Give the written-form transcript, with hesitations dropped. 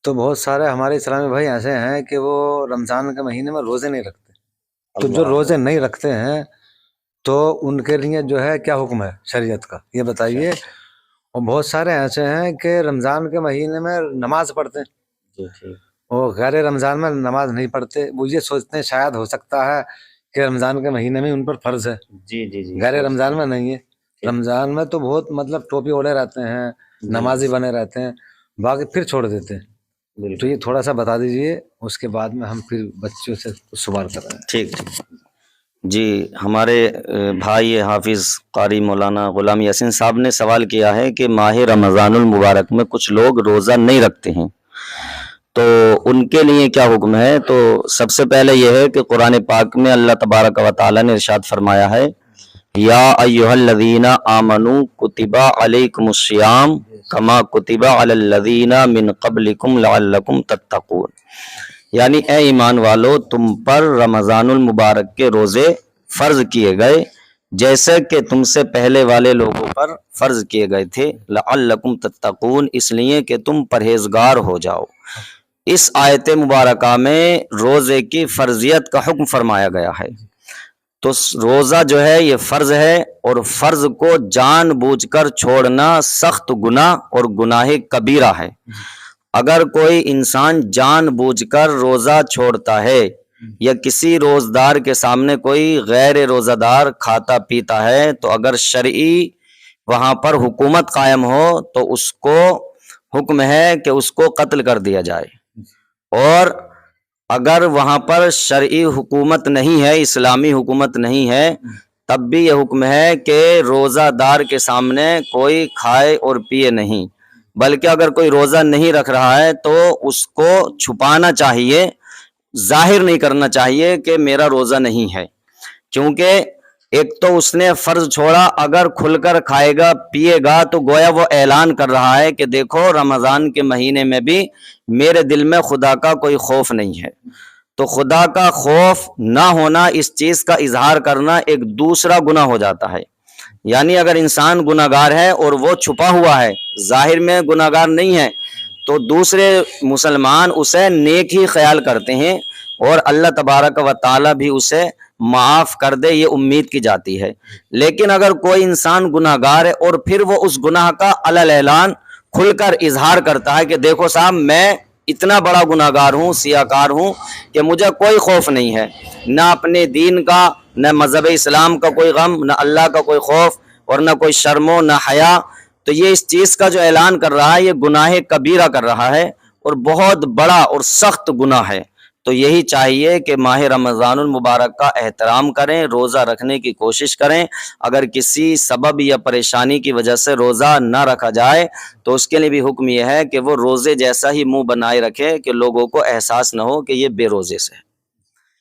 تو بہت سارے ہمارے اسلامی بھائی ایسے ہیں کہ وہ رمضان کے مہینے میں روزے نہیں رکھتے. تو جو روزے نہیں رکھتے ہیں تو ان کے لیے جو ہے کیا حکم ہے شریعت کا یہ بتائیے. اور بہت سارے ایسے ہیں کہ رمضان کے مہینے میں نماز پڑھتے ہیں اور غیر رمضان میں نماز نہیں پڑھتے. وہ یہ سوچتے ہیں شاید ہو سکتا ہے کہ رمضان کے مہینے میں ان پر فرض ہے. جی غیر رمضان میں نہیں ہے. رمضان میں تو بہت مطلب ٹوپی اوڑے رہتے ہیں, نمازی بنے رہتے ہیں, باقی پھر چھوڑ دیتے ہیں. تو یہ تھوڑا سا بتا دیجئے, اس کے بعد میں ہم پھر بچوں سے سوال کر رہے ہیں. ٹھیک. جی, ہمارے بھائی حافظ قاری مولانا غلام یاسین صاحب نے سوال کیا ہے کہ ماہ رمضان المبارک میں کچھ لوگ روزہ نہیں رکھتے ہیں تو ان کے لیے کیا حکم ہے. تو سب سے پہلے یہ ہے کہ قرآن پاک میں اللہ تبارک و تعالی نے ارشاد فرمایا ہے, یا ایھا الذین آمنوا کتب علیکم الصیام کما کتب علی الذین من قبلکم لعلکم تتقون. یعنی اے ایمان والو, تم پر رمضان المبارک کے روزے فرض کیے گئے جیسے کہ تم سے پہلے والے لوگوں پر فرض کیے گئے تھے, لعلکم تتقون, اس لیے کہ تم پرہیزگار ہو جاؤ. اس آیت مبارکہ میں روزے کی فرضیت کا حکم فرمایا گیا ہے. تو روزہ جو ہے یہ فرض ہے, اور فرض کو جان بوجھ کر چھوڑنا سخت گناہ اور گناہ کبیرہ ہے. اگر کوئی انسان جان بوجھ کر روزہ چھوڑتا ہے یا کسی روزدار کے سامنے کوئی غیر روزہ دار کھاتا پیتا ہے, تو اگر شرعی وہاں پر حکومت قائم ہو تو اس کو حکم ہے کہ اس کو قتل کر دیا جائے. اور اگر وہاں پر شرعی حکومت نہیں ہے, اسلامی حکومت نہیں ہے, تب بھی یہ حکم ہے کہ روزہ دار کے سامنے کوئی کھائے اور پیے نہیں, بلکہ اگر کوئی روزہ نہیں رکھ رہا ہے تو اس کو چھپانا چاہیے, ظاہر نہیں کرنا چاہیے کہ میرا روزہ نہیں ہے. کیونکہ ایک تو اس نے فرض چھوڑا, اگر کھل کر کھائے گا پیے گا تو گویا وہ اعلان کر رہا ہے کہ دیکھو رمضان کے مہینے میں بھی میرے دل میں خدا کا کوئی خوف نہیں ہے. تو خدا کا خوف نہ ہونا, اس چیز کا اظہار کرنا ایک دوسرا گناہ ہو جاتا ہے. یعنی اگر انسان گناہگار ہے اور وہ چھپا ہوا ہے, ظاہر میں گناہگار نہیں ہے, تو دوسرے مسلمان اسے نیک ہی خیال کرتے ہیں اور اللہ تبارک و تعالی بھی اسے معاف کر دے, یہ امید کی جاتی ہے. لیکن اگر کوئی انسان گناہگار ہے اور پھر وہ اس گناہ کا علی اعلان کھل کر اظہار کرتا ہے کہ دیکھو صاحب میں اتنا بڑا گناہگار ہوں, سیاکار ہوں کہ مجھے کوئی خوف نہیں ہے, نہ اپنے دین کا, نہ مذہب اسلام کا کوئی غم, نہ اللہ کا کوئی خوف, اور نہ کوئی شرم و نہ حیا, تو یہ اس چیز کا جو اعلان کر رہا ہے یہ گناہ کبیرہ کر رہا ہے اور بہت بڑا اور سخت گناہ ہے. تو یہی چاہیے کہ ماہ رمضان المبارک کا احترام کریں, روزہ رکھنے کی کوشش کریں. اگر کسی سبب یا پریشانی کی وجہ سے روزہ نہ رکھا جائے تو اس کے لیے بھی حکم یہ ہے کہ وہ روزے جیسا ہی منہ بنائے رکھے کہ لوگوں کو احساس نہ ہو کہ یہ بے روزے سے ہے.